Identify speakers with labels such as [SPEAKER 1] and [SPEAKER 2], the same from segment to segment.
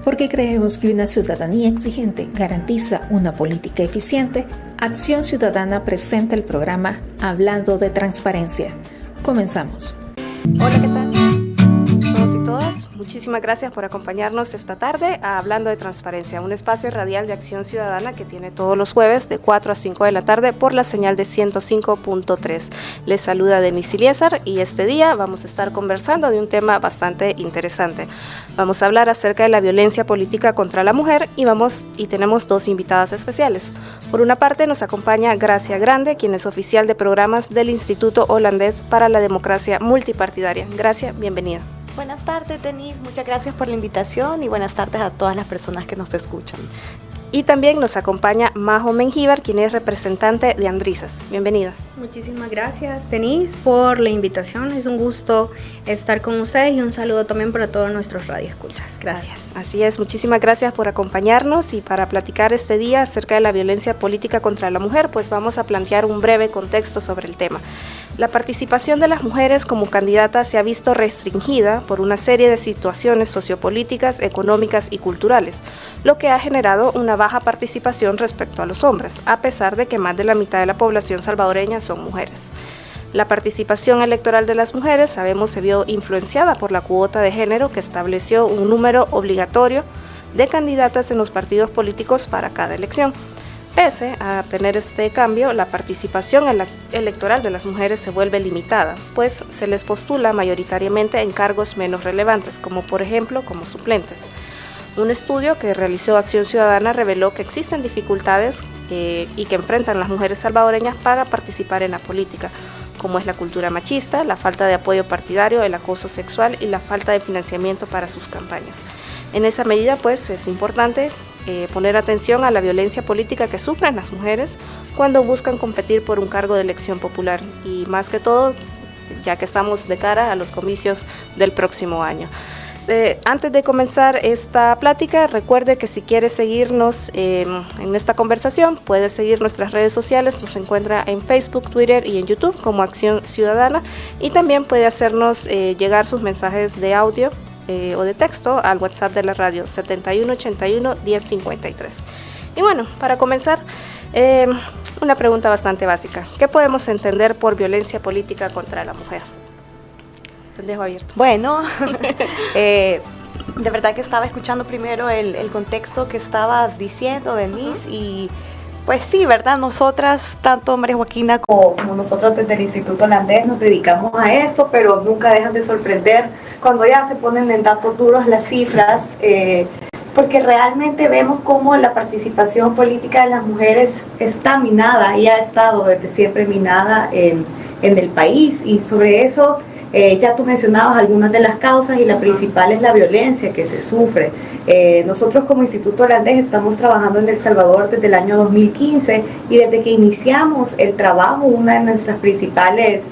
[SPEAKER 1] Porque creemos que una ciudadanía exigente garantiza una política eficiente, Acción Ciudadana presenta el programa Hablando de Transparencia. Comenzamos.
[SPEAKER 2] Hola, ¿qué tal? Todos y todas, muchísimas gracias por acompañarnos esta tarde a Hablando de Transparencia, un espacio radial de Acción Ciudadana que tiene todos los jueves de 4 a 5 de la tarde por la señal de 105.3. Les saluda Denise Iliesar y este día vamos a estar conversando de un tema bastante interesante. Vamos a hablar acerca de la violencia política contra la mujer y tenemos dos invitadas especiales. Por una parte nos acompaña Gracia Grande, quien es oficial de programas del Instituto Holandés para la Democracia Multipartidaria. Gracia, bienvenida.
[SPEAKER 3] Buenas tardes, Denise. Muchas gracias por la invitación y buenas tardes a todas las personas que nos escuchan.
[SPEAKER 2] Y también nos acompaña Majo Mengíbar, quien es representante de Andrisas. Bienvenida.
[SPEAKER 4] Muchísimas gracias, Denise, por la invitación. Es un gusto estar con ustedes y un saludo también para todos nuestros radioescuchas. Gracias.
[SPEAKER 2] Así es, muchísimas gracias por acompañarnos y para platicar este día acerca de la violencia política contra la mujer, pues vamos a plantear un breve contexto sobre el tema. La participación de las mujeres como candidatas se ha visto restringida por una serie de situaciones sociopolíticas, económicas y culturales, lo que ha generado una baja participación respecto a los hombres, a pesar de que más de la mitad de la población salvadoreña son mujeres. La participación electoral de las mujeres, sabemos, se vio influenciada por la cuota de género que estableció un número obligatorio de candidatas en los partidos políticos para cada elección. Pese a tener este cambio, la participación electoral de las mujeres se vuelve limitada, pues se les postula mayoritariamente en cargos menos relevantes, como por ejemplo como suplentes. Un estudio que realizó Acción Ciudadana reveló que existen dificultades y que enfrentan las mujeres salvadoreñas para participar en la política, como es la cultura machista, la falta de apoyo partidario, el acoso sexual y la falta de financiamiento para sus campañas. En esa medida, pues, es importante poner atención a la violencia política que sufren las mujeres cuando buscan competir por un cargo de elección popular y más que todo, ya que estamos de cara a los comicios del próximo año. Antes de comenzar esta plática, recuerde que si quiere seguirnos en esta conversación, puede seguir nuestras redes sociales, nos encuentra en Facebook, Twitter y en YouTube como Acción Ciudadana y también puede hacernos llegar sus mensajes de audio o de texto al WhatsApp de la radio 7181-1053. Y bueno, para comenzar, una pregunta bastante básica. ¿Qué podemos entender por violencia política contra la mujer? Te dejo abierto.
[SPEAKER 3] Bueno, de verdad que estaba escuchando primero el contexto que estabas diciendo, Denise, y pues sí, ¿verdad? Nosotras, tanto María Joaquina como nosotros desde el Instituto Holandés nos dedicamos a esto, pero nunca dejan de sorprender cuando ya se ponen en datos duros las cifras, porque realmente vemos cómo la participación política de las mujeres está minada y ha estado desde siempre minada en el país, y sobre eso ya tú mencionabas algunas de las causas y la principal es la violencia que se sufre. Nosotros como Instituto Holandés estamos trabajando en El Salvador desde el año 2015 y desde que iniciamos el trabajo, una de nuestras principales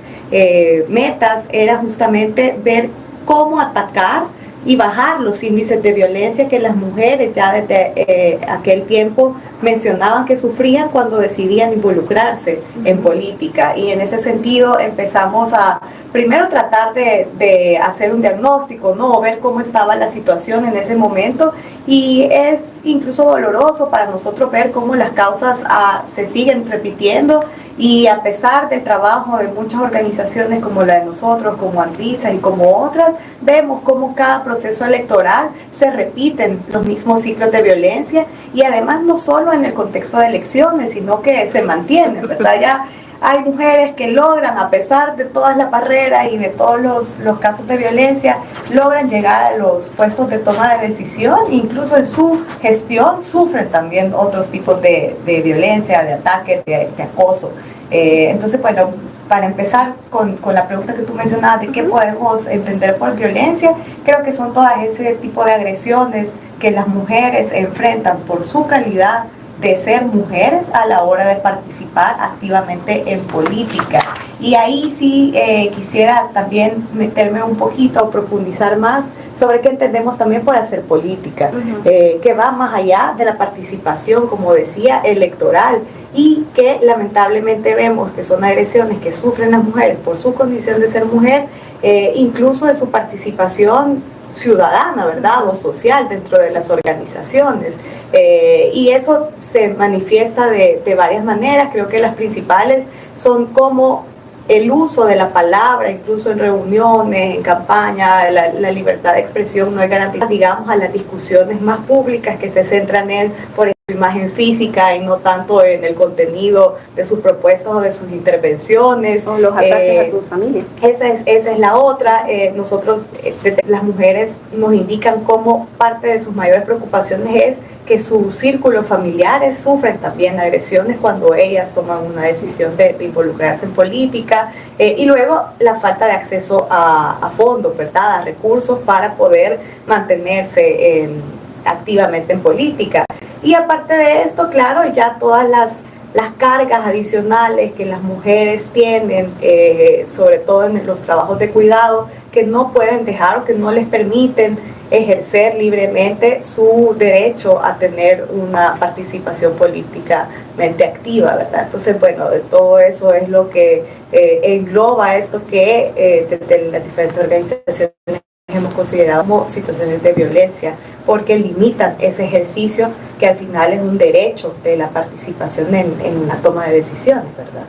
[SPEAKER 3] metas era justamente ver cómo atacar y bajar los índices de violencia que las mujeres ya desde aquel tiempo mencionaban que sufrían cuando decidían involucrarse en política. Y en ese sentido empezamos a primero tratar de hacer un diagnóstico, ¿no? Ver cómo estaba la situación en ese momento, y es incluso doloroso para nosotros ver cómo las causas se siguen repitiendo, y a pesar del trabajo de muchas organizaciones como la de nosotros, como Andrisas y como otras, vemos cómo cada proceso electoral se repiten los mismos ciclos de violencia, y además no solo en el contexto de elecciones, sino que se mantienen, ¿verdad? Ya hay mujeres que logran, a pesar de todas las barreras y de todos los casos de violencia, logran llegar a los puestos de toma de decisión, incluso en su gestión sufren también otros tipos de violencia, de ataques, de acoso. Entonces, bueno, para empezar con la pregunta que tú mencionabas de qué podemos entender por violencia, creo que son todas ese tipo de agresiones que las mujeres enfrentan por su calidad de ser mujeres a la hora de participar activamente en política. Y ahí sí quisiera también meterme un poquito, profundizar más sobre qué entendemos también por hacer política, que va más allá de la participación, como decía, electoral, y que lamentablemente vemos que son agresiones que sufren las mujeres por su condición de ser mujer, incluso de su participación ciudadana, ¿verdad? O social dentro de las organizaciones. Y eso se manifiesta de varias maneras. Creo que las principales son como el uso de la palabra, incluso en reuniones, en campaña, la libertad de expresión no es garantizada, digamos, a las discusiones más públicas que se centran en, por ejemplo, imagen física y no tanto en el contenido de sus propuestas o de sus intervenciones.
[SPEAKER 2] O los ataques a su familia.
[SPEAKER 3] Esa es la otra. Nosotros, las mujeres, nos indican cómo parte de sus mayores preocupaciones es que sus círculos familiares sufren también agresiones cuando ellas toman una decisión de involucrarse en política, y luego la falta de acceso a fondos, ¿verdad?, a recursos para poder mantenerse activamente en política. Y aparte de esto, claro, ya todas las cargas adicionales que las mujeres tienen, sobre todo en los trabajos de cuidado, que no pueden dejar o que no les permiten ejercer libremente su derecho a tener una participación políticamente activa, ¿verdad? Entonces, bueno, todo eso es lo que engloba esto que desde las diferentes organizaciones hemos considerado como situaciones de violencia, porque limitan ese ejercicio que al final es un derecho de la participación en la toma de decisiones, ¿verdad?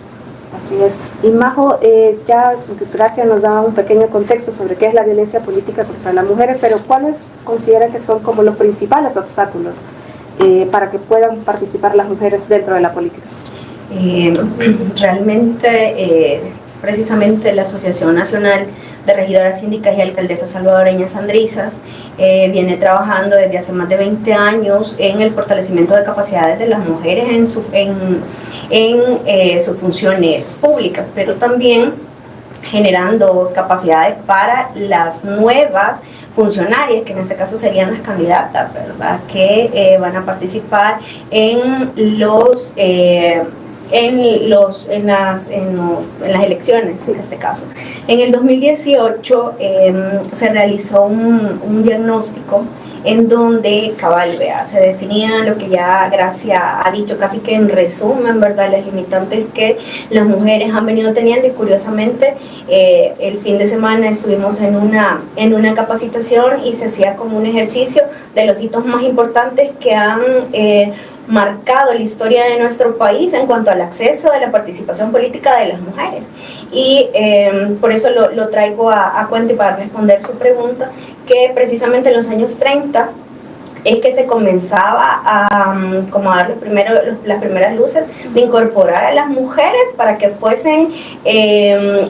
[SPEAKER 2] Así es. Y Majo, ya Gracia nos da un pequeño contexto sobre qué es la violencia política contra las mujeres, pero ¿cuáles consideran que son como los principales obstáculos para que puedan participar las mujeres dentro de la política?
[SPEAKER 4] Realmente, precisamente la Asociación Nacional de Regidoras Síndicas y Alcaldesas Salvadoreñas Andrizas viene trabajando desde hace más de 20 años en el fortalecimiento de capacidades de las mujeres en sus funciones públicas, pero también generando capacidades para las nuevas funcionarias, que en este caso serían las candidatas, ¿verdad?, que van a participar en las elecciones, en este caso. En el 2018 se realizó un diagnóstico en donde se definía lo que ya Gracia ha dicho casi que en resumen, ¿verdad?, las limitantes que las mujeres han venido teniendo. Y curiosamente el fin de semana estuvimos en una capacitación y se hacía como un ejercicio de los hitos más importantes que han marcado la historia de nuestro país en cuanto al acceso a la participación política de las mujeres. Y por eso lo traigo a cuenta y para responder su pregunta, que precisamente en los años 30 es que se comenzaba a dar las primeras luces de incorporar a las mujeres para que fuesen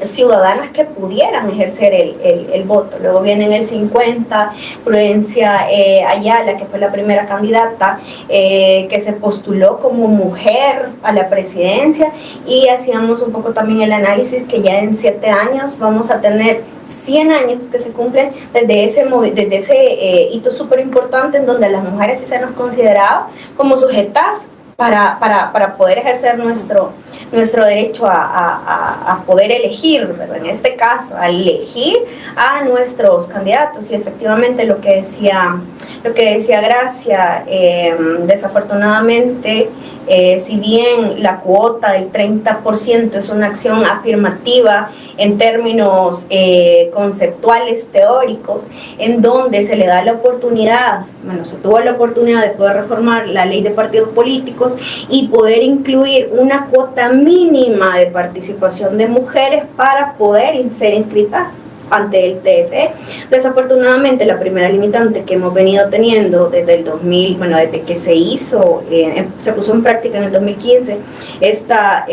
[SPEAKER 4] ciudadanas que pudieran ejercer el voto. Luego viene en el 50 Prudencia Ayala, que fue la primera candidata que se postuló como mujer a la presidencia, y hacíamos un poco también el análisis que ya en 7 años vamos a tener 100 años que se cumplen desde ese hito súper importante en donde las mujeres sí se nos consideraba como sujetas para poder ejercer nuestro derecho a poder elegir, ¿verdad? En este caso, a elegir a nuestros candidatos. Y efectivamente lo que decía Gracia, desafortunadamente, si bien la cuota del 30% es una acción afirmativa en términos conceptuales, teóricos, en donde se le da la oportunidad, se tuvo la oportunidad de poder reformar la ley de partidos políticos y poder incluir una cuota mínima de participación de mujeres para poder ser inscritas ante el TSE. Desafortunadamente, la primera limitante que hemos venido teniendo desde el 2000, desde que se puso en práctica en el 2015 esta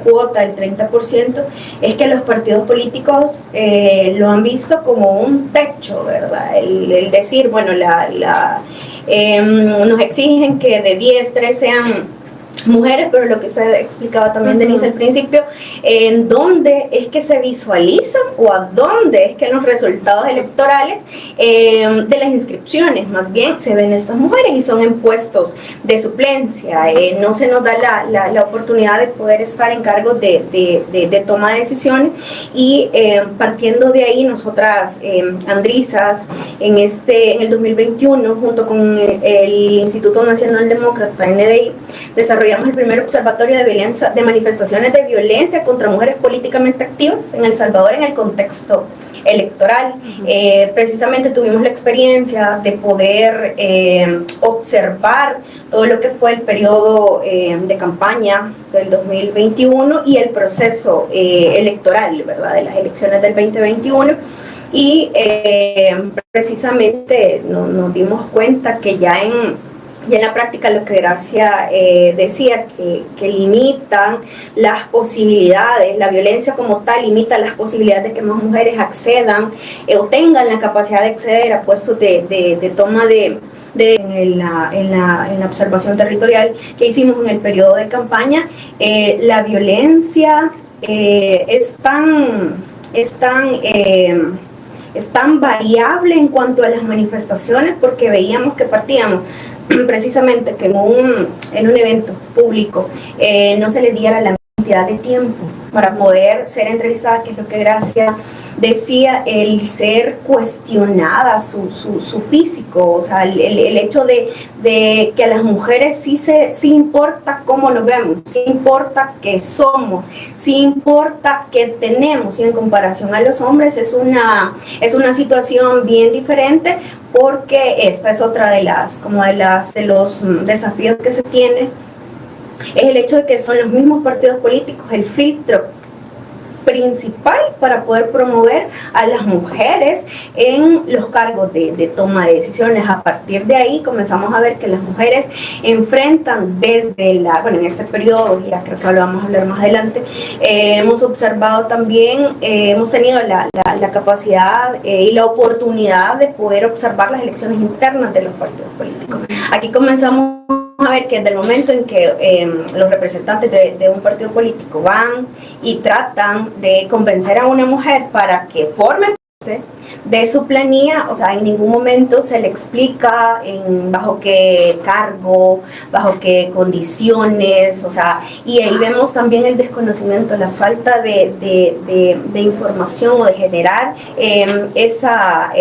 [SPEAKER 4] cuota del 30%, es que los partidos políticos lo han visto como un techo, ¿verdad? El decir, nos exigen que de 10, 3 sean mujeres, pero lo que usted explicaba también, Denise, al principio, en dónde es que se visualizan o a dónde es que en los resultados electorales de las inscripciones más bien se ven estas mujeres y son en puestos de suplencia. No se nos da la oportunidad de poder estar en cargos de toma de decisiones, y partiendo de ahí, nosotras andrizas en el 2021 junto con el Instituto Nacional Demócrata, NDI, desarrollamos desarrollamos el primer observatorio de manifestaciones de violencia contra mujeres políticamente activas en El Salvador en el contexto electoral. Precisamente tuvimos la experiencia de poder observar todo lo que fue el periodo de campaña del 2021 y el proceso electoral, ¿verdad?, de las elecciones del 2021. Y precisamente nos dimos cuenta que ya en la práctica lo que Gracia decía, que limitan las posibilidades, la violencia como tal limita las posibilidades de que más mujeres accedan o tengan la capacidad de acceder a puestos de toma en la observación territorial que hicimos en el periodo de campaña. La violencia es tan variable en cuanto a las manifestaciones, porque veíamos que partíamos precisamente que en un evento público no se le diera la cantidad de tiempo para poder ser entrevistada, que es lo que Gracia decía, el ser cuestionada su físico, o sea, el hecho de que a las mujeres sí importa cómo nos vemos, sí importa qué somos, sí importa qué tenemos, y en comparación a los hombres es una situación bien diferente, porque esta es otra de los desafíos que se tiene, es el hecho de que son los mismos partidos políticos el filtro principal para poder promover a las mujeres en los cargos de toma de decisiones. A partir de ahí comenzamos a ver que las mujeres enfrentan en este periodo, ya creo que lo vamos a hablar más adelante, hemos observado también, hemos tenido la capacidad y la oportunidad de poder observar las elecciones internas de los partidos políticos. Aquí comenzamos a ver que desde el momento en que los representantes de un partido político van y tratan de convencer a una mujer para que forme parte de su planilla, o sea, en ningún momento se le explica bajo qué cargo, bajo qué condiciones, o sea, y ahí vemos también el desconocimiento, la falta de información o de generar esa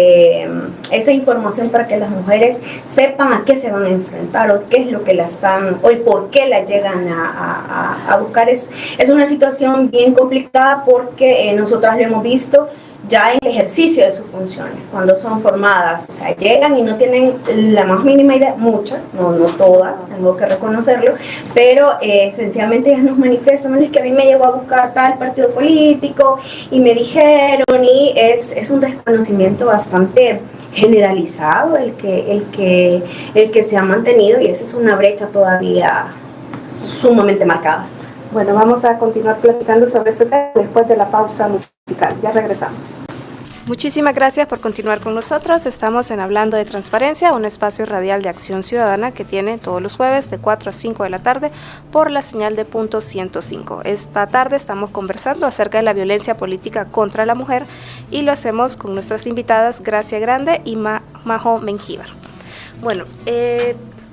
[SPEAKER 4] información para que las mujeres sepan a qué se van a enfrentar o qué es lo que la están, o el por qué la llegan a buscar. Es una situación bien complicada porque nosotras lo hemos visto ya en el ejercicio de sus funciones, cuando son formadas, o sea, llegan y no tienen la más mínima idea, muchas, no todas, tengo que reconocerlo, pero sencillamente ellas nos manifiestan, es que a mí me llegó a buscar tal partido político y me dijeron, y es un desconocimiento bastante generalizado el que se ha mantenido, y esa es una brecha todavía sumamente marcada.
[SPEAKER 2] Bueno, vamos a continuar platicando sobre este tema después de la pausa musical. Ya regresamos. Muchísimas gracias por continuar con nosotros. Estamos en Hablando de Transparencia, un espacio radial de Acción Ciudadana que tiene todos los jueves de 4 a 5 de la tarde por la señal de Punto 105. Esta tarde estamos conversando acerca de la violencia política contra la mujer y lo hacemos con nuestras invitadas Gracia Grande y Majo Mengíbar. Bueno,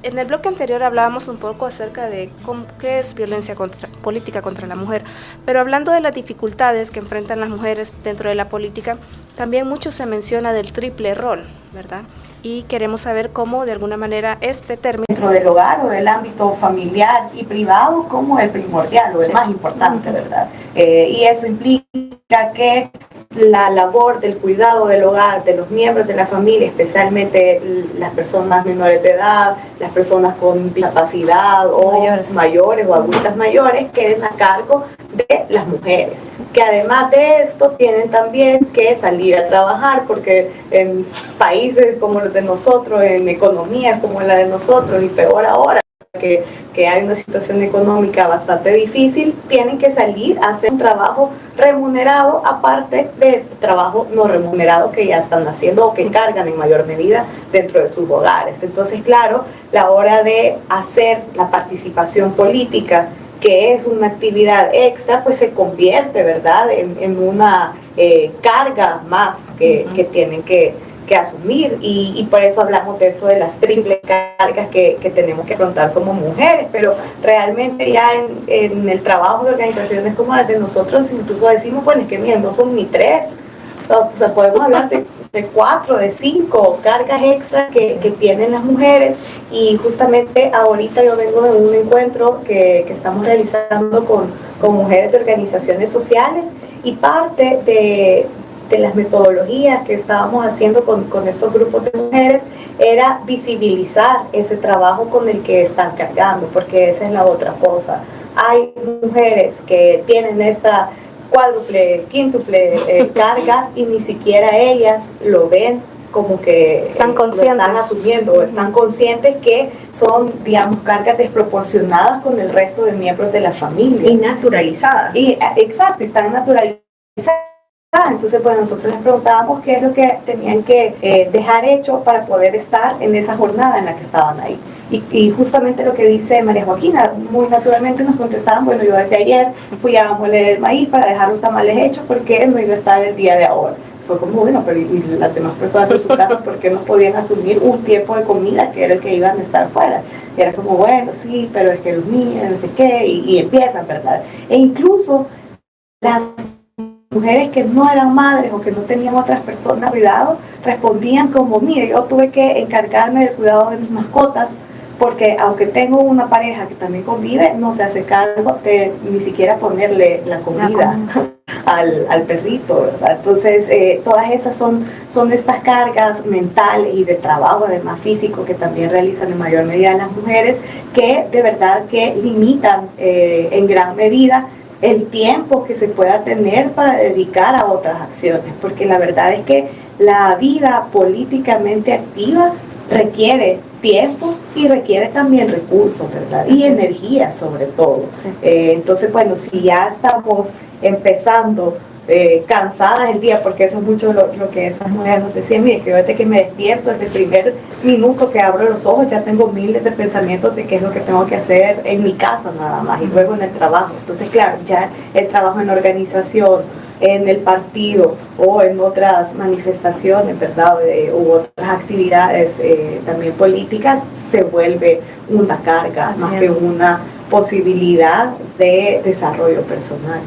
[SPEAKER 2] en el bloque anterior hablábamos un poco acerca de qué es violencia política contra la mujer, pero hablando de las dificultades que enfrentan las mujeres dentro de la política, también mucho se menciona del triple rol, ¿verdad? Y queremos saber cómo, de alguna manera, este término
[SPEAKER 3] dentro del hogar o del ámbito familiar y privado como el primordial o el más importante, ¿verdad? Y eso implica que la labor del cuidado del hogar, de los miembros de la familia, especialmente las personas menores de edad, las personas con discapacidad o mayores o adultas mayores, queden a cargo de las mujeres, que además de esto tienen también que salir a trabajar, porque en países como los de nosotros, en economías como la de nosotros, y peor ahora, que hay una situación económica bastante difícil, tienen que salir a hacer un trabajo remunerado, aparte de este trabajo no remunerado que ya están haciendo o que cargan en mayor medida dentro de sus hogares. Entonces, claro, la hora de hacer la participación política, que es una actividad extra, pues se convierte, ¿verdad?, en una carga más que tienen que asumir, y por eso hablamos de esto de las triples cargas que tenemos que afrontar como mujeres, pero realmente ya en el trabajo de organizaciones como las de nosotros incluso decimos, bueno, es que miren, no son ni 3 O sea, podemos hablar de 4, de 5 cargas extras que tienen las mujeres, y justamente ahorita yo vengo de un encuentro que estamos realizando con mujeres de organizaciones sociales, y parte de las metodologías que estábamos haciendo con estos grupos de mujeres era visibilizar ese trabajo con el que están cargando, porque esa es la otra cosa. Hay mujeres que tienen esta cuádruple, quíntuple carga, y ni siquiera ellas lo ven como que
[SPEAKER 2] están conscientes,
[SPEAKER 3] lo están asumiendo, están conscientes que son, digamos, cargas desproporcionadas con el resto de miembros de la familia.
[SPEAKER 4] Y naturalizadas.
[SPEAKER 3] Exacto, están naturalizadas. Entonces, pues nosotros les preguntábamos qué es lo que tenían que dejar hecho para poder estar en esa jornada en la que estaban ahí. Y justamente lo que dice María Joaquina, muy naturalmente nos contestaron, bueno, yo desde ayer fui a moler el maíz para dejar los tamales hechos porque no iba a estar el día de ahora. Fue como, bueno, pero y las demás personas de su casa, ¿por qué no podían asumir un tiempo de comida que era el que iban a estar fuera? Y era como, bueno, sí, pero es que los niños, no sé qué, y empiezan, ¿verdad? E incluso las mujeres que no eran madres o que no tenían otras personas cuidado, respondían como, mire, yo tuve que encargarme del cuidado de mis mascotas, porque aunque tengo una pareja que también convive, no se hace cargo de ni siquiera ponerle la comida al perrito, ¿verdad? Entonces, todas esas son estas cargas mentales y de trabajo, además físico, que también realizan en mayor medida las mujeres, que de verdad que limitan en gran medida el tiempo que se pueda tener para dedicar a otras acciones, porque la verdad es que la vida políticamente activa requiere tiempo y requiere también recursos, ¿verdad? Y energía sobre todo. Sí. Entonces, bueno, si ya estamos empezando cansadas el día, porque eso es mucho lo que estas mujeres nos decían, mire, que yo desde que me despierto, desde el primer minuto que abro los ojos, ya tengo miles de pensamientos de qué es lo que tengo que hacer en mi casa nada más, y luego en el trabajo. Entonces, claro, ya el trabajo en la organización, en el partido o en otras manifestaciones, ¿verdad? U otras actividades también políticas, se vuelve una carga, así más que una posibilidad de desarrollo personal.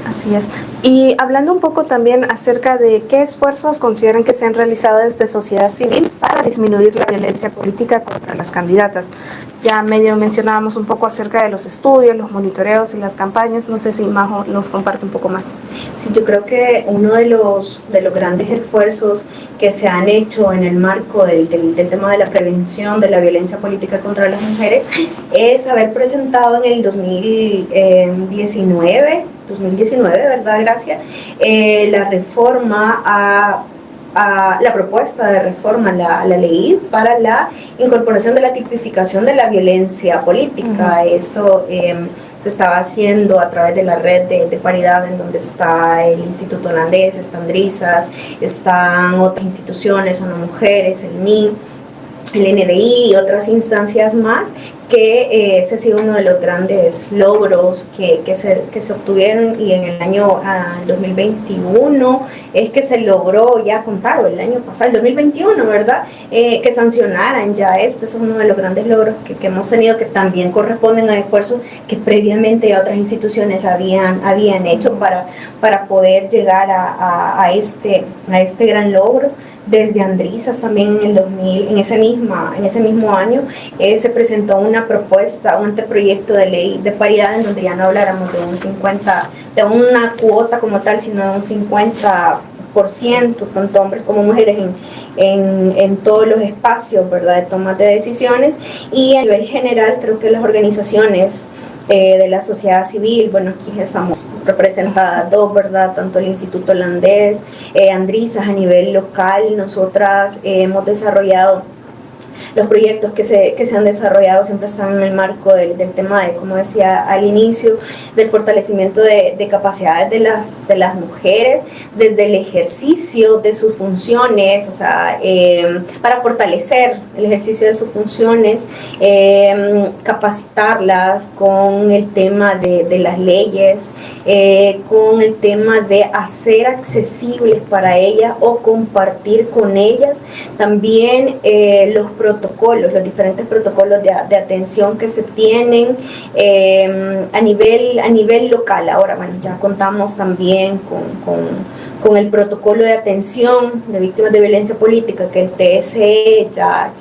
[SPEAKER 2] Así es. Y hablando un poco también acerca de qué esfuerzos consideran que se han realizado desde sociedad civil para disminuir la violencia política contra las candidatas. Ya medio mencionábamos un poco acerca de los estudios, los monitoreos y las campañas. No sé si Majo nos comparte un poco más.
[SPEAKER 4] Sí, yo creo que uno de los grandes esfuerzos que se han hecho en el marco del tema de la prevención de la violencia política contra las mujeres es haber presentado en el 2019, ¿verdad, Gracia? La reforma la propuesta de reforma a la ley para la incorporación de la tipificación de la violencia política. Eso se estaba haciendo a través de la red de paridad, en donde está el Instituto Holandés, están Andrisas, están otras instituciones, ONU Mujeres, el MIN, el NDI y otras instancias más, que ese ha sido uno de los grandes logros que se obtuvieron, y en el año 2021 es que se logró ya contar, o el año pasado, el 2021, ¿verdad? Que sancionaran ya esto. Eso es uno de los grandes logros que hemos tenido, que también corresponden a esfuerzos que previamente otras instituciones habían hecho para poder llegar a este gran logro. Desde Andrisas también en ese mismo año se presentó una propuesta, un anteproyecto de ley de paridad, en donde ya no habláramos de de una cuota como tal, sino de un 50%, tanto hombres como mujeres en todos los espacios, ¿verdad?, de toma de decisiones. Y a nivel general creo que las organizaciones de la sociedad civil, bueno, aquí estamos representadas dos, ¿verdad?, tanto el Instituto Holandés, Andrisas a nivel local. Nosotras hemos desarrollado los proyectos que se han desarrollado, siempre están en el marco del tema de, como decía al inicio, del fortalecimiento de capacidades de las mujeres desde el ejercicio de sus funciones, o sea, para fortalecer el ejercicio de sus funciones, capacitarlas con el tema de las leyes, con el tema de hacer accesibles para ellas o compartir con ellas también los diferentes protocolos de atención que se tienen a nivel local. Ahora, bueno, ya contamos también con el protocolo de atención de víctimas de violencia política que el TSE ya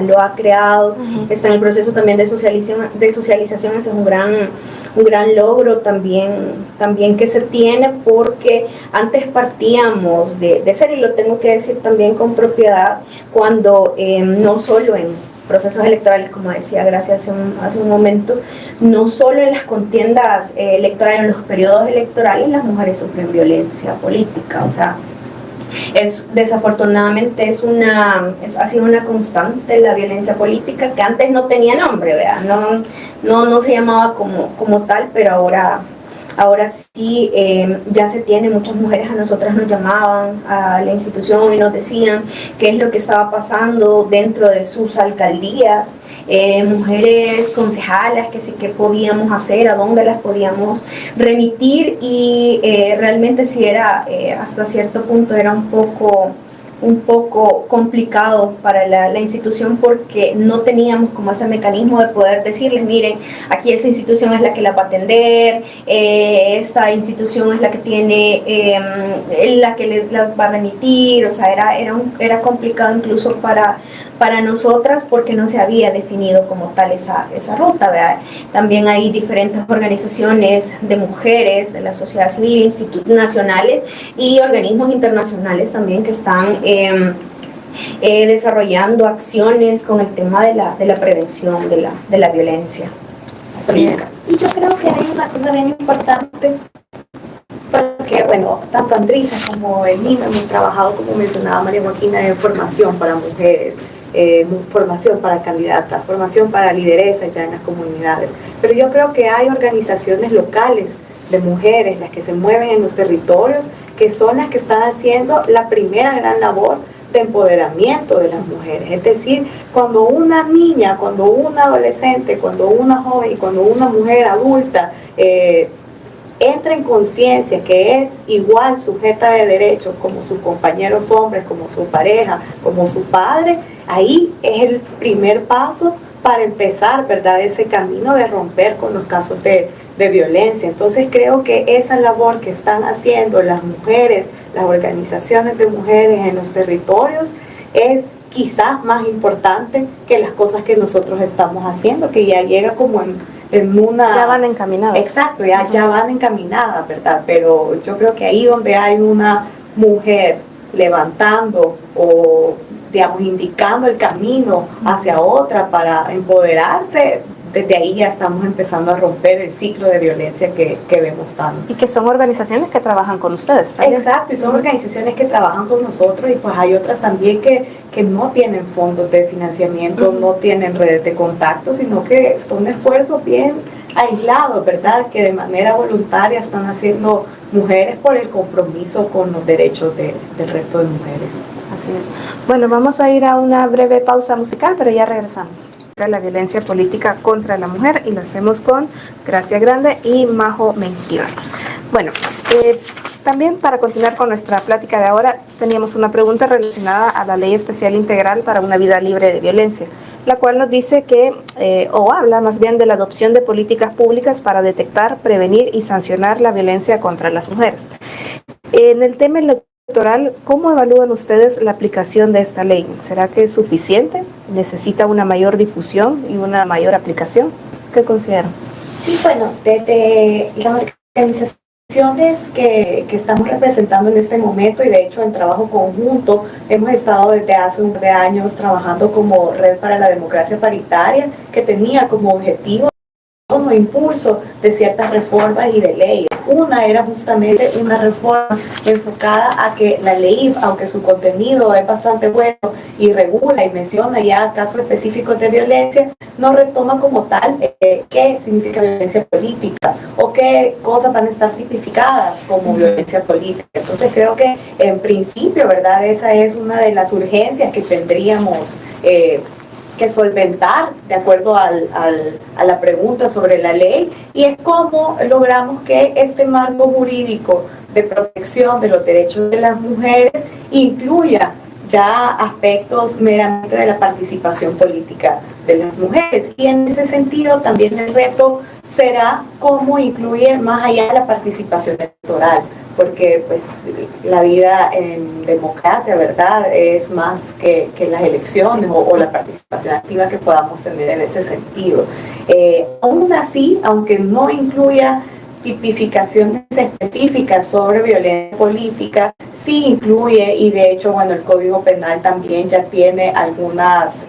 [SPEAKER 4] lo ha creado. Está en el proceso también de socialización. Ese es un gran logro también que se tiene, porque antes partíamos de ser, y lo tengo que decir también con propiedad, cuando no solo en procesos electorales, como decía Gracia hace un momento, no solo en las contiendas electorales, en los periodos electorales, las mujeres sufren violencia política. O sea, desafortunadamente ha sido una constante la violencia política, que antes no tenía nombre, ¿verdad? No se llamaba como tal, pero ahora sí, ya se tiene. Muchas mujeres a nosotras nos llamaban a la institución y nos decían qué es lo que estaba pasando dentro de sus alcaldías, mujeres concejalas, que sí, qué podíamos hacer, a dónde las podíamos remitir, y realmente sí era, hasta cierto punto era un poco complicado para la institución, porque no teníamos como ese mecanismo de poder decirles, miren, aquí esta institución es la que la va a atender, esta institución es la que tiene, la que las va a remitir. O sea, era complicado incluso para nosotras, porque no se había definido como tal esa ruta, ¿verdad? También hay diferentes organizaciones de mujeres, de la sociedad civil, institutos nacionales y organismos internacionales también, que están desarrollando acciones con el tema de la prevención de la violencia.
[SPEAKER 3] Y yo creo que hay una cosa bien importante, porque, bueno, tanto Andrisa como el NIM hemos trabajado, como mencionaba María Joaquina, en formación para mujeres, formación para candidatas, formación para lideresas ya en las comunidades. Pero yo creo que hay organizaciones locales de mujeres, las que se mueven en los territorios, que son las que están haciendo la primera gran labor de empoderamiento de las mujeres. Es decir, cuando una niña, cuando una adolescente, cuando una joven y cuando una mujer adulta entra en conciencia que es igual sujeta de derechos como sus compañeros hombres, como su pareja, como su padre, ahí es el primer paso para empezar, ¿verdad?, ese camino de romper con los casos de violencia. Entonces creo que esa labor que están haciendo las mujeres, las organizaciones de mujeres en los territorios, es quizás más importante que las cosas que nosotros estamos haciendo, que ya llega como en una...
[SPEAKER 2] Ya van encaminadas.
[SPEAKER 3] Exacto, ya van encaminadas, ¿verdad? Pero yo creo que ahí donde hay una mujer levantando o, digamos, indicando el camino hacia otra para empoderarse, desde ahí ya estamos empezando a romper el ciclo de violencia que vemos tanto.
[SPEAKER 2] Y que son organizaciones que trabajan con ustedes también.
[SPEAKER 3] Exacto, y son organizaciones que trabajan con nosotros, y pues hay otras también que no tienen fondos de financiamiento, no tienen redes de contacto, sino que son esfuerzos bien aislados, ¿verdad?, que de manera voluntaria están haciendo mujeres por el compromiso con los derechos del resto de mujeres.
[SPEAKER 2] Así es. Bueno, vamos a ir a una breve pausa musical, pero ya regresamos. La violencia política contra la mujer, y lo hacemos con Gracia Grande y Majo Mengíbar. Bueno, también para continuar con nuestra plática de ahora, teníamos una pregunta relacionada a la Ley Especial Integral para una Vida Libre de Violencia, la cual nos dice que, o habla más bien de la adopción de políticas públicas para detectar, prevenir y sancionar la violencia contra las mujeres. En el tema electoral, ¿cómo evalúan ustedes la aplicación de esta ley? ¿Será que es suficiente? ¿Necesita una mayor difusión y una mayor aplicación? ¿Qué consideran?
[SPEAKER 3] Sí, bueno, desde las organizaciones que estamos representando en este momento, y de hecho en trabajo conjunto, hemos estado desde hace un par de años trabajando como Red para la Democracia Paritaria, que tenía como objetivo como impulso de ciertas reformas y de leyes. Una era justamente una reforma enfocada a que la ley, aunque su contenido es bastante bueno y regula y menciona ya casos específicos de violencia, no retoma como tal qué significa violencia política o qué cosas van a estar tipificadas como violencia política. Entonces creo que en principio, ¿verdad?, esa es una de las urgencias que tendríamos que solventar de acuerdo a la pregunta sobre la ley, y es cómo logramos que este marco jurídico de protección de los derechos de las mujeres incluya ya aspectos meramente de la participación política de las mujeres. Y en ese sentido también el reto será cómo incluir más allá de la participación electoral, porque pues la vida en democracia, ¿verdad?, es más que las elecciones o la participación activa que podamos tener en ese sentido. Aún así, aunque no incluya tipificaciones específicas sobre violencia política, sí incluye, y de hecho, bueno, el Código Penal también ya tiene algunos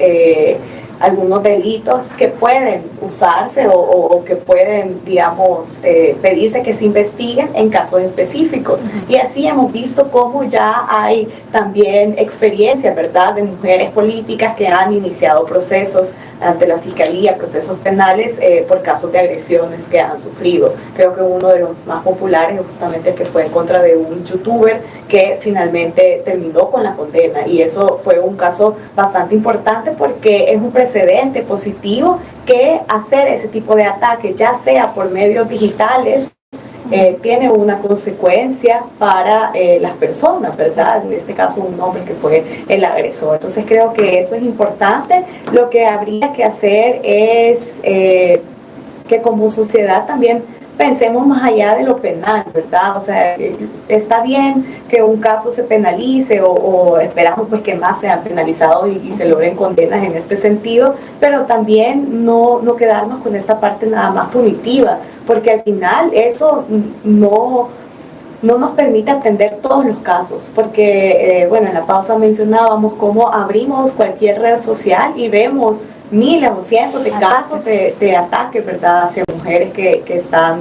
[SPEAKER 3] delitos que pueden usarse o que pueden, digamos, pedirse que se investiguen en casos específicos. Y así hemos visto cómo ya hay también experiencia, ¿verdad?, de mujeres políticas que han iniciado procesos ante la Fiscalía, procesos penales por casos de agresiones que han sufrido. Creo que uno de los más populares es justamente el que fue en contra de un youtuber que finalmente terminó con la condena, y eso fue un caso bastante importante porque es un precedente positivo que hacer ese tipo de ataques, ya sea por medios digitales, tiene una consecuencia para las personas, ¿verdad? En este caso un hombre que fue el agresor. Entonces creo que eso es importante. Lo que habría que hacer es que como sociedad también pensemos más allá de lo penal, ¿verdad? O sea, está bien que un caso se penalice o esperamos pues que más sean penalizados y se logren condenas en este sentido, pero también no quedarnos con esta parte nada más punitiva, porque al final eso no nos permite atender todos los casos, porque, bueno, en la pausa mencionábamos cómo abrimos cualquier red social y vemos miles o cientos de casos de ataques, ¿verdad?, hacia mujeres que están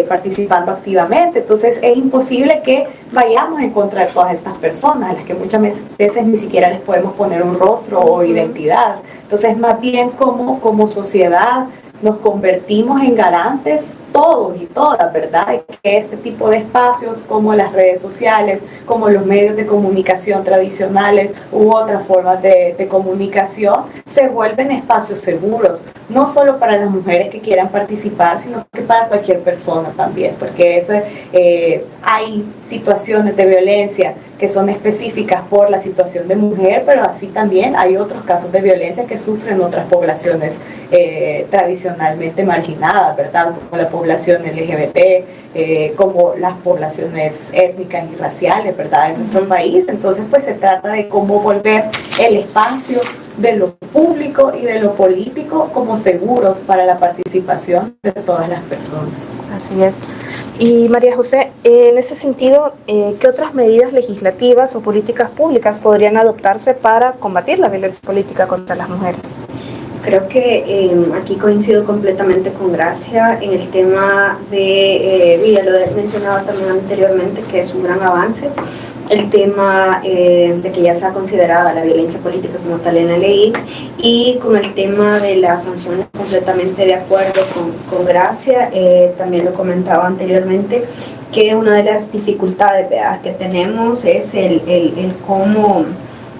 [SPEAKER 3] participando activamente. Entonces es imposible que vayamos en contra de todas estas personas, a las que muchas veces ni siquiera les podemos poner un rostro o identidad. Entonces más bien como sociedad nos convertimos en garantes todos y todas, ¿verdad?, que este tipo de espacios como las redes sociales, como los medios de comunicación tradicionales u otras formas de comunicación se vuelven espacios seguros, no solo para las mujeres que quieran participar, sino que para cualquier persona también, porque hay situaciones de violencia que son específicas por la situación de mujer, pero así también hay otros casos de violencia que sufren otras poblaciones tradicionalmente marginadas, ¿verdad?, como la población LGBT, como las poblaciones étnicas y raciales, ¿verdad?, en nuestro país. Entonces, pues se trata de cómo volver el espacio de lo público y de lo político como seguros para la participación de todas las personas.
[SPEAKER 2] Así es. Y María José, en ese sentido, ¿qué otras medidas legislativas o políticas públicas podrían adoptarse para combatir la violencia política contra las mujeres?
[SPEAKER 4] Creo que aquí coincido completamente con Gracia en el tema de, ya lo he mencionado también anteriormente, que es un gran avance, el tema de que ya sea considerada la violencia política como tal en la ley, y con el tema de las sanciones completamente de acuerdo con Gracia. También lo comentaba anteriormente, que una de las dificultades, ¿verdad?, que tenemos es el cómo,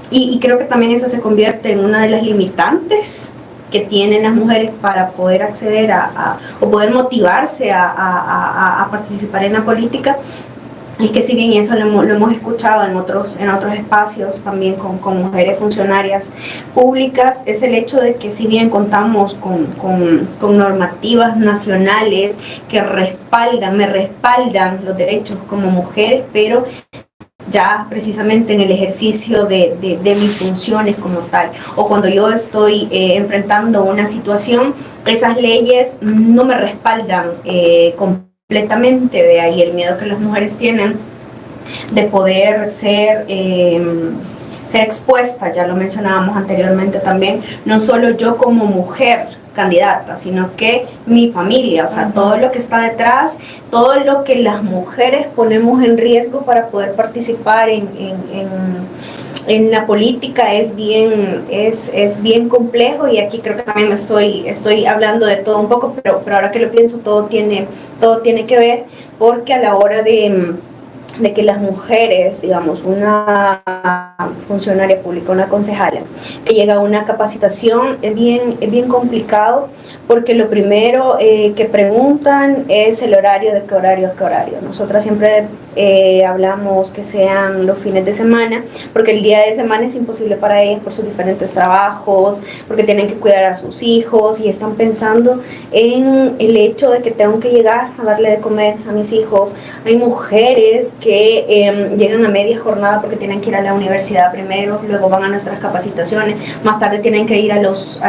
[SPEAKER 4] y creo que también eso se convierte en una de las limitantes que tienen las mujeres para poder acceder o poder motivarse a participar en la política. Es que si bien eso lo hemos escuchado en otros espacios también con mujeres funcionarias públicas, es el hecho de que si bien contamos con normativas nacionales que me respaldan los derechos como mujeres, pero ya precisamente en el ejercicio de mis funciones como tal, o cuando yo estoy enfrentando una situación, esas leyes no me respaldan completamente. De ahí el miedo que las mujeres tienen de poder ser expuestas, ya lo mencionábamos anteriormente también, no solo yo como mujer candidata, sino que mi familia, o sea, todo lo que está detrás, todo lo que las mujeres ponemos en riesgo para poder participar en la política es bien complejo. Y aquí creo que también estoy hablando de todo un poco, pero ahora que lo pienso, todo tiene que ver, porque a la hora de que las mujeres, digamos, una funcionaria pública, una concejala, que llega a una capacitación, es bien complicado, porque lo primero que preguntan es el horario, de qué horario a qué horario. Nosotras siempre hablamos que sean los fines de semana, porque el día de semana es imposible para ellas por sus diferentes trabajos, porque tienen que cuidar a sus hijos y están pensando en el hecho de que tengo que llegar a darle de comer a mis hijos. Hay mujeres que llegan a media jornada porque tienen que ir a la universidad primero, luego van a nuestras capacitaciones, más tarde tienen que ir a los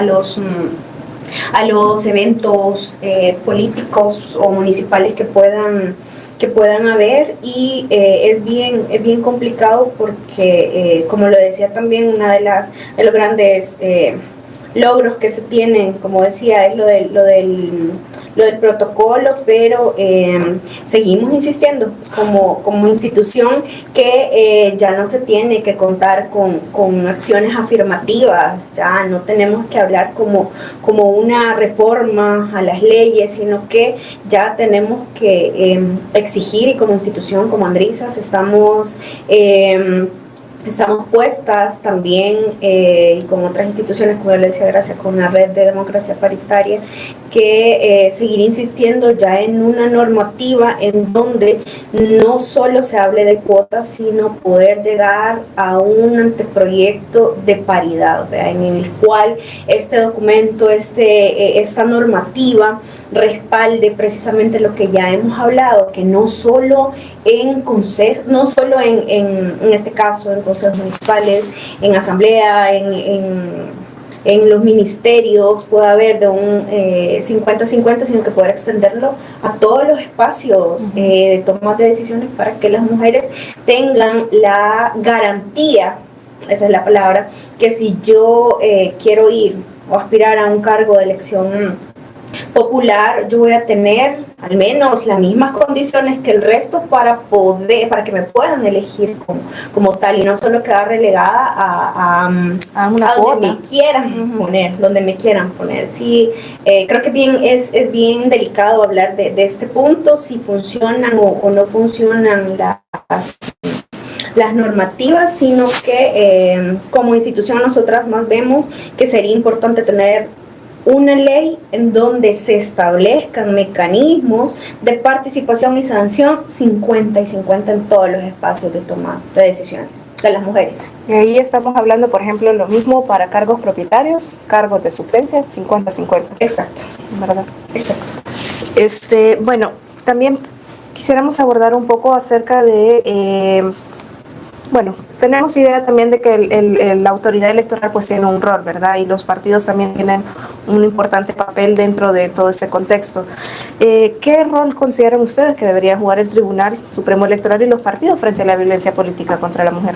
[SPEAKER 4] eventos políticos o municipales que puedan haber, y es bien complicado porque, como lo decía también, una de los grandes logros que se tienen, como decía, es lo del protocolo, pero seguimos insistiendo como institución que ya no se tiene que contar con acciones afirmativas, ya no tenemos que hablar como una reforma a las leyes, sino que ya tenemos que exigir, y como institución, como Andrisas, estamos puestas también con otras instituciones, como le decía, gracias con la Red de Democracia Paritaria, que seguir insistiendo ya en una normativa en donde no solo se hable de cuotas, sino poder llegar a un anteproyecto de paridad, ¿verdad? En el cual este documento, esta normativa respalde precisamente lo que ya hemos hablado, que no solo en este caso en consejos municipales, en asamblea, en los ministerios pueda haber de un 50-50, sino que poder extenderlo a todos los espacios de toma de decisiones, para que las mujeres tengan la garantía, esa es la palabra, que si yo quiero ir o aspirar a un cargo de elección popular, yo voy a tener al menos las mismas condiciones que el resto para que me puedan elegir como tal, y no solo quedar relegada a una donde me quieran poner, donde me quieran poner. Sí, creo que es bien delicado hablar de este punto, si funcionan o no funcionan las normativas, sino que como institución nosotras más vemos que sería importante tener una ley en donde se establezcan mecanismos de participación y sanción 50 y 50 en todos los espacios de toma de decisiones de las mujeres.
[SPEAKER 2] Y ahí estamos hablando, por ejemplo, lo mismo para cargos propietarios, cargos de suplencia, 50-50.
[SPEAKER 4] Exacto.
[SPEAKER 2] ¿Verdad?
[SPEAKER 4] Exacto.
[SPEAKER 2] Bueno, también quisiéramos abordar un poco acerca de... tenemos idea también de que la autoridad electoral pues tiene un rol, ¿verdad? Y los partidos también tienen un importante papel dentro de todo este contexto. ¿Qué rol consideran ustedes que debería jugar el Tribunal Supremo Electoral y los partidos frente a la violencia política contra la mujer?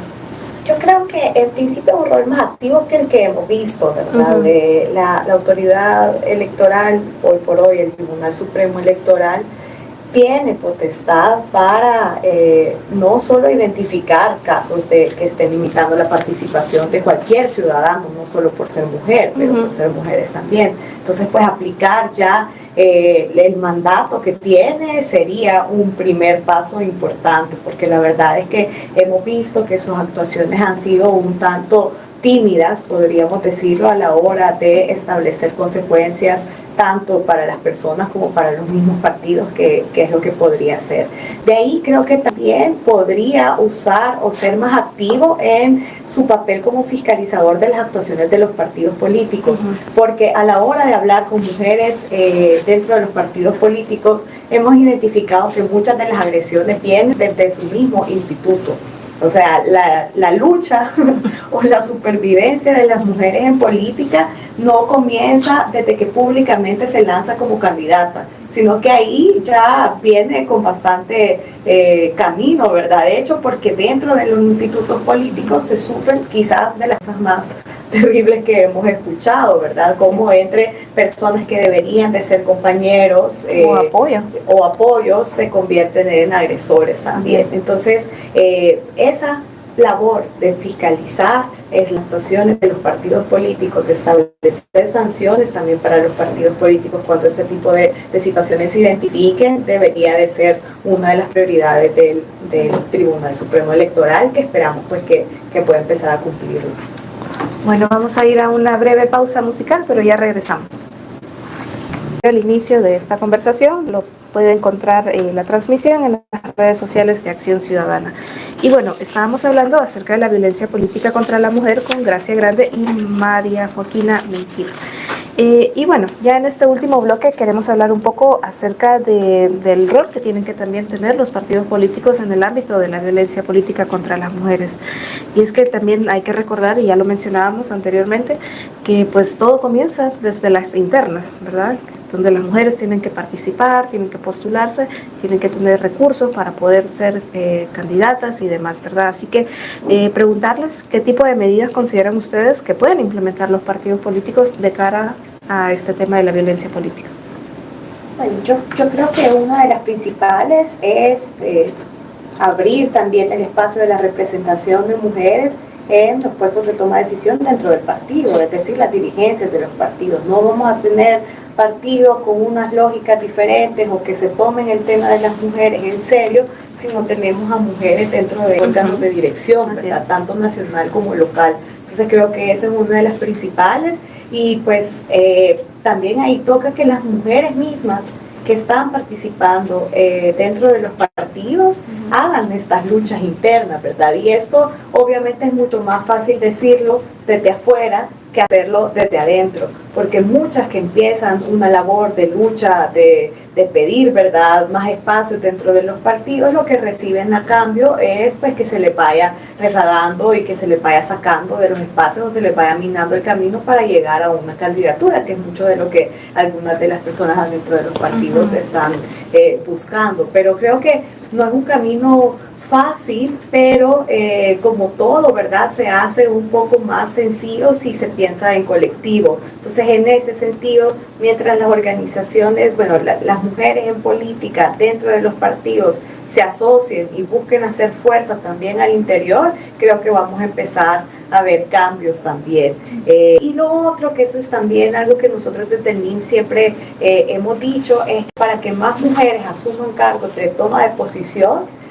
[SPEAKER 3] Yo creo que en principio es un rol más activo que el que hemos visto, ¿verdad? De la autoridad electoral, hoy por hoy el Tribunal Supremo Electoral, tiene potestad para no solo identificar casos que estén limitando la participación de cualquier ciudadano, no solo por ser mujer, pero por ser mujeres también. Entonces, pues aplicar ya el mandato que tiene sería un primer paso importante, porque la verdad es que hemos visto que sus actuaciones han sido un tanto tímidas, podríamos decirlo, a la hora de establecer consecuencias tanto para las personas como para los mismos partidos, que es lo que podría hacer. De ahí creo que también podría usar o ser más activo en su papel como fiscalizador de las actuaciones de los partidos políticos, porque a la hora de hablar con mujeres dentro de los partidos políticos hemos identificado que muchas de las agresiones vienen desde su mismo instituto. O sea, la lucha o la supervivencia de las mujeres en política no comienza desde que públicamente se lanza como candidata, sino que ahí ya viene con bastante camino, ¿verdad? De hecho, porque dentro de los institutos políticos se sufren quizás de las cosas más terribles que hemos escuchado, ¿verdad? Como entre personas que deberían de ser compañeros o apoyos se convierten en agresores también. Entonces, esa labor de fiscalizar las actuaciones de los partidos políticos, de establecer sanciones también para los partidos políticos cuando este tipo de situaciones se identifiquen, debería de ser una de las prioridades del Tribunal Supremo Electoral, que esperamos pues que pueda empezar a cumplirlo.
[SPEAKER 2] Bueno, vamos a ir a una breve pausa musical, pero ya regresamos. al inicio de esta conversación, lo puede encontrar la transmisión en las redes sociales de Acción Ciudadana. Y bueno, estábamos hablando acerca de la violencia política contra la mujer con Gracia Grande y María Joaquina Menquil. Y bueno, ya en este último bloque queremos hablar un poco acerca del rol que tienen que también tener los partidos políticos en el ámbito de la violencia política contra las mujeres. Y es que también hay que recordar, y ya lo mencionábamos anteriormente, que pues todo comienza desde las internas, ¿verdad? Donde las mujeres tienen que participar, tienen que postularse, tienen que tener recursos para poder ser candidatas y demás, ¿verdad? Así que preguntarles qué tipo de medidas consideran ustedes que pueden implementar los partidos políticos de cara a este tema de la violencia política.
[SPEAKER 3] Bueno, yo creo que una de las principales es abrir también el espacio de la representación de mujeres en los puestos de toma de decisión dentro del partido, es decir, las dirigencias de los partidos. No vamos a tener partidos con unas lógicas diferentes o que se tomen el tema de las mujeres en serio si no tenemos a mujeres dentro de órganos de dirección, ¿verdad? Tanto nacional como local. Entonces creo que esa es una de las principales y pues también ahí toca que las mujeres mismas que están participando dentro de los partidos hagan estas luchas internas, ¿verdad? Y esto obviamente es mucho más fácil decirlo desde afuera que hacerlo desde adentro, porque muchas que empiezan una labor de lucha, de pedir, ¿verdad?, más espacios dentro de los partidos, lo que reciben a cambio es pues que se les vaya rezagando y que se les vaya sacando de los espacios o se les vaya minando el camino para llegar a una candidatura, que es mucho de lo que algunas de las personas dentro de los partidos están buscando. Pero creo que no es un camino fácil, pero como todo, ¿verdad?, se hace un poco más sencillo si se piensa en colectivo. Entonces, en ese sentido, mientras las organizaciones, bueno, las mujeres en política dentro de los partidos se asocien y busquen hacer fuerza también al interior, creo que vamos a empezar a ver cambios también. Y lo otro, que eso es también algo que nosotros desde el NIM siempre hemos dicho, es que para que más mujeres asuman cargos de toma de posición,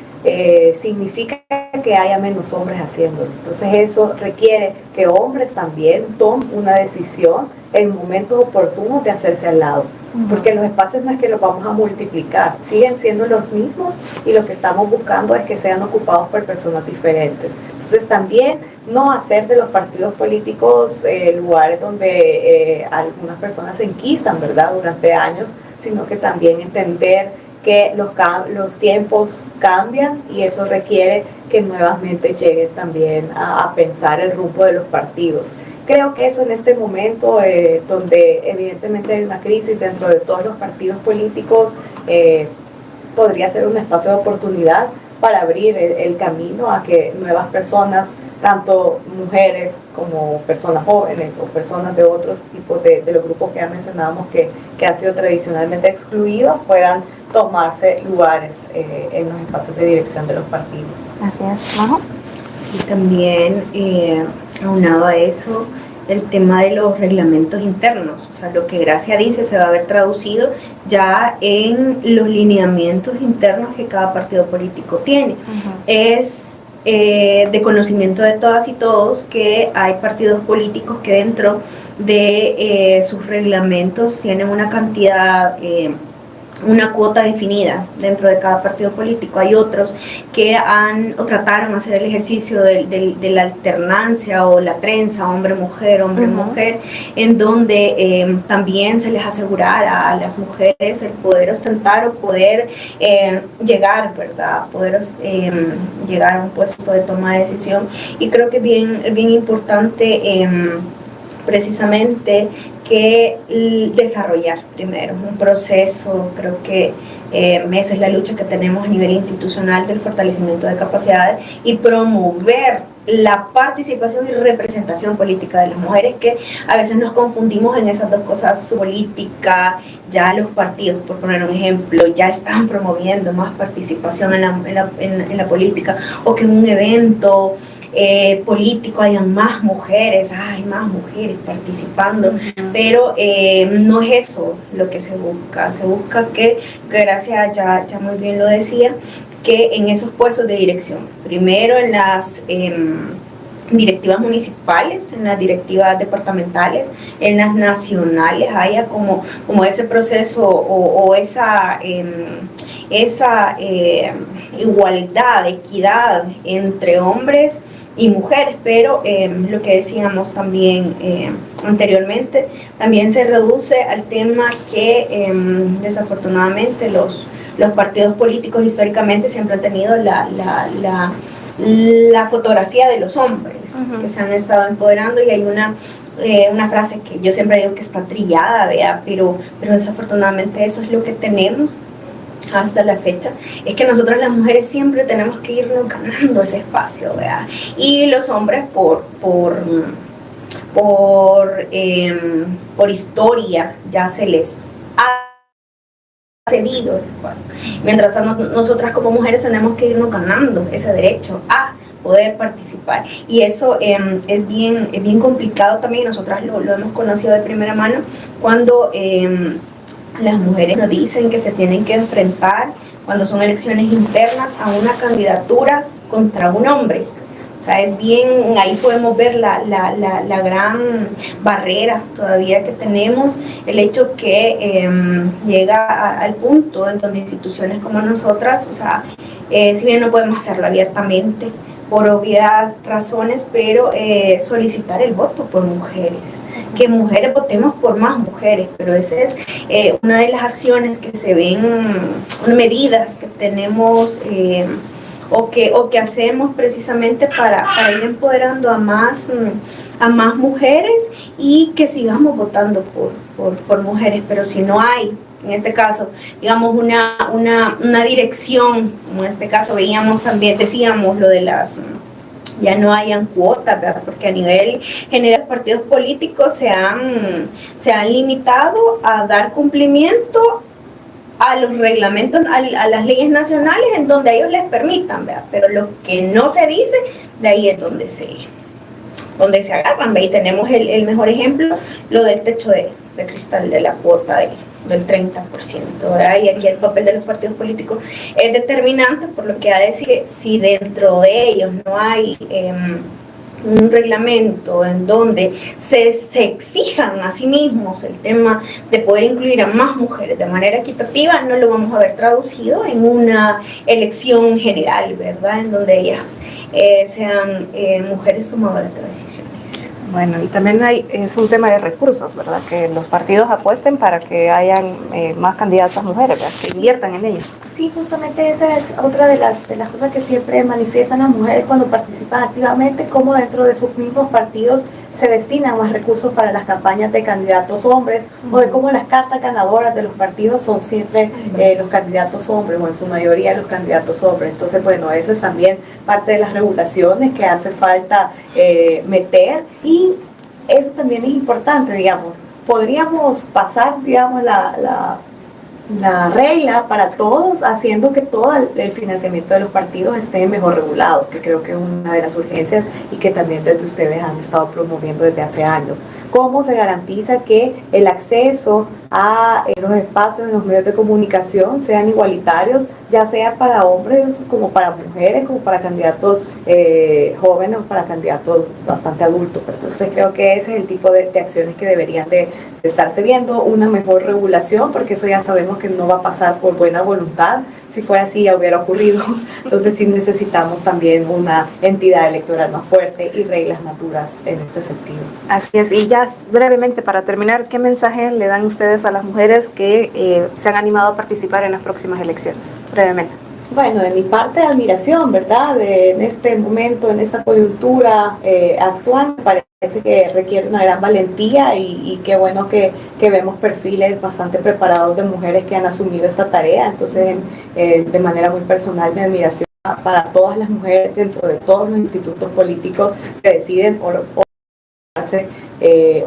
[SPEAKER 3] significa que haya menos hombres haciéndolo. Entonces eso requiere que hombres también tomen una decisión en momentos oportunos de hacerse al lado, porque los espacios no es que los vamos a multiplicar, siguen siendo los mismos y lo que estamos buscando es que sean ocupados por personas diferentes. Entonces también no hacer de los partidos políticos lugares donde algunas personas se enquistan, ¿verdad?, durante años, sino que también entender que los tiempos cambian y eso requiere que nuevamente lleguen también a pensar el rumbo de los partidos. Creo que eso en este momento, donde evidentemente hay una crisis dentro de todos los partidos políticos, podría ser un espacio de oportunidad para abrir el camino a que nuevas personas, tanto mujeres como personas jóvenes o personas de otros tipos de los grupos que ya mencionábamos que han sido tradicionalmente excluidos, puedan tomarse lugares en los espacios de dirección de los partidos.
[SPEAKER 4] Así es, Majo. Sí, también aunado a eso, el tema de los reglamentos internos, o sea, lo que Gracia dice se va a ver traducido ya en los lineamientos internos que cada partido político tiene. Es de conocimiento de todas y todos que hay partidos políticos que dentro de sus reglamentos tienen una cantidad, una cuota definida dentro de cada partido político. Hay otros que trataron de hacer el ejercicio de la alternancia o la trenza hombre-mujer, hombre-mujer, en donde también se les asegurara a las mujeres el poder ostentar o poder llegar, ¿verdad?, poder llegar a un puesto de toma de decisión. Y creo que es bien importante precisamente que desarrollar primero un proceso. Creo que esa es la lucha que tenemos a nivel institucional del fortalecimiento de capacidades y promover la participación y representación política de las mujeres, que a veces nos confundimos en esas dos cosas. Política, ya los partidos, por poner un ejemplo, ya están promoviendo más participación en la política, o que en un evento político hayan más mujeres, hay más mujeres participando, pero no es eso lo que se busca que Gracia ya muy bien lo decía, que en esos puestos de dirección, primero en directivas municipales, en las directivas departamentales, en las nacionales haya como ese proceso o esa igualdad, equidad entre hombres y mujeres, pero lo que decíamos también anteriormente, también se reduce al tema que desafortunadamente los partidos políticos históricamente siempre han tenido la fotografía de los hombres que se han estado empoderando, y hay una frase que yo siempre digo que está trillada, ¿vea? Pero desafortunadamente eso es lo que tenemos hasta la fecha, es que nosotras las mujeres siempre tenemos que irnos ganando ese espacio, ¿vea? Y los hombres por historia ya se les ha cedido ese espacio. Mientras tanto, nosotras como mujeres tenemos que irnos ganando ese derecho a poder participar, y eso es bien complicado también. Nosotras lo hemos conocido de primera mano cuando las mujeres nos dicen que se tienen que enfrentar cuando son elecciones internas a una candidatura contra un hombre. O sea, es bien, ahí podemos ver la gran barrera todavía que tenemos, el hecho que llega al punto en donde instituciones como nosotras, o sea, si bien no podemos hacerlo abiertamente por obvias razones, pero solicitar el voto por mujeres, que mujeres votemos por más mujeres, pero esa es una de las acciones que se ven, medidas que tenemos o que hacemos precisamente para ir empoderando a más mujeres, y que sigamos votando por mujeres. Pero si no hay, en este caso, digamos, una dirección, como en este caso veíamos también, decíamos lo de ya no hayan cuotas, ¿verdad? Porque a nivel general partidos políticos se han limitado a dar cumplimiento a los reglamentos, a las leyes nacionales en donde ellos les permitan, ¿verdad? Pero lo que no se dice, de ahí es donde se agarran, ¿verdad? Y tenemos el mejor ejemplo, lo del techo de cristal, de la cuota del 30%, ¿verdad? Y aquí el papel de los partidos políticos es determinante, por lo que ha de decir que si dentro de ellos no hay un reglamento en donde se exijan a sí mismos el tema de poder incluir a más mujeres de manera equitativa, no lo vamos a ver traducido en una elección general, ¿verdad? En donde ellas sean mujeres tomadoras de decisiones.
[SPEAKER 2] Bueno, y también es un tema de recursos, ¿verdad? Que los partidos apuesten para que hayan más candidatas mujeres, ¿verdad? Que inviertan en ellas.
[SPEAKER 3] Sí, justamente esa es otra de las cosas que siempre manifiestan las mujeres cuando participan activamente, cómo dentro de sus mismos partidos se destinan más recursos para las campañas de candidatos hombres, o de cómo las cartas ganadoras de los partidos son siempre los candidatos hombres, o en su mayoría los candidatos hombres. Entonces, bueno, eso es también parte de las regulaciones que hace falta meter, y eso también es importante, digamos. Podríamos pasar, digamos, la regla para todos, haciendo que todo el financiamiento de los partidos esté mejor regulado, que creo que es una de las urgencias y que también desde ustedes han estado promoviendo desde hace años. ¿Cómo se garantiza que el acceso a los espacios en los medios de comunicación sean igualitarios, ya sea para hombres como para mujeres, como para candidatos jóvenes o para candidatos bastante adultos? Entonces creo que ese es el tipo de acciones que deberían de estarse viendo, una mejor regulación, porque eso ya sabemos que no va a pasar por buena voluntad. Si fuera así ya hubiera ocurrido. Entonces sí necesitamos también una entidad electoral más fuerte y reglas más duras en este sentido.
[SPEAKER 2] Así es, y ya brevemente para terminar, ¿qué mensaje le dan ustedes a las mujeres que se han animado a participar en las próximas elecciones? Brevemente.
[SPEAKER 3] Bueno, de mi parte, admiración, ¿verdad? En este momento, en esta coyuntura actual, me parece que requiere una gran valentía, y qué bueno que vemos perfiles bastante preparados de mujeres que han asumido esta tarea. Entonces, de manera muy personal, mi admiración para todas las mujeres dentro de todos los institutos políticos que deciden o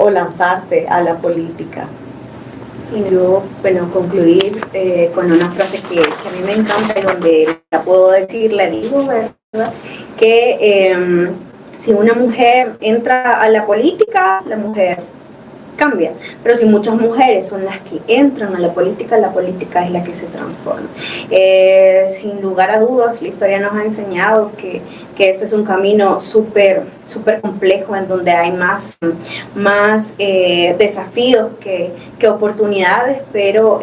[SPEAKER 3] lanzarse a la política.
[SPEAKER 4] Quiero, bueno, concluir con una frase que a mí me encanta y donde la puedo decir, la digo, ¿verdad? Que si una mujer entra a la política, la mujer cambia. Pero si muchas mujeres son las que entran a la política es la que se transforma. Sin lugar a dudas, la historia nos ha enseñado que este es un camino súper complejo, en donde hay más desafíos que oportunidades, pero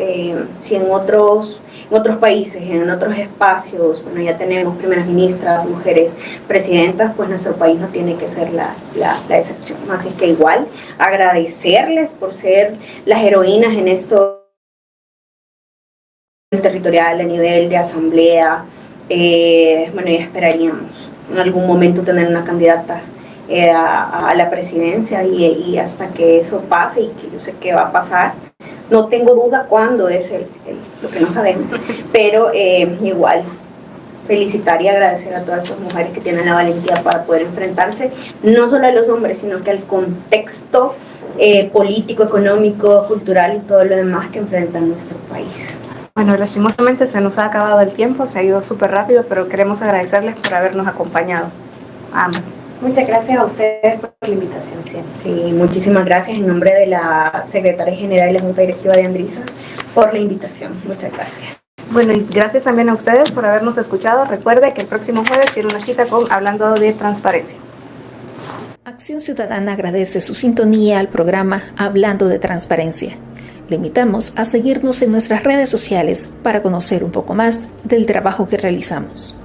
[SPEAKER 4] si en otros países, en otros espacios, bueno, ya tenemos primeras ministras, mujeres presidentas, pues nuestro país no tiene que ser la excepción. Así que igual, agradecerles por ser las heroínas en esto territorial, a nivel de asamblea. Bueno, ya esperaríamos en algún momento tener una candidata a la presidencia, y hasta que eso pase, y que yo sé que va a pasar, no tengo duda cuándo es lo que no sabemos, pero igual felicitar y agradecer a todas estas mujeres que tienen la valentía para poder enfrentarse no solo a los hombres, sino que al contexto político, económico, cultural y todo lo demás que enfrenta nuestro país.
[SPEAKER 2] Bueno, lastimosamente se nos ha acabado el tiempo, se ha ido súper rápido, pero queremos agradecerles por habernos acompañado. Ambas.
[SPEAKER 3] Muchas gracias a ustedes por la invitación.
[SPEAKER 4] Sí, muchísimas gracias en nombre de la Secretaria General de la Junta Directiva de Andrisas por la invitación. Muchas gracias.
[SPEAKER 2] Bueno, y gracias también a ustedes por habernos escuchado. Recuerde que el próximo jueves tiene una cita con Hablando de Transparencia.
[SPEAKER 1] Acción Ciudadana agradece su sintonía al programa Hablando de Transparencia. Le invitamos a seguirnos en nuestras redes sociales para conocer un poco más del trabajo que realizamos.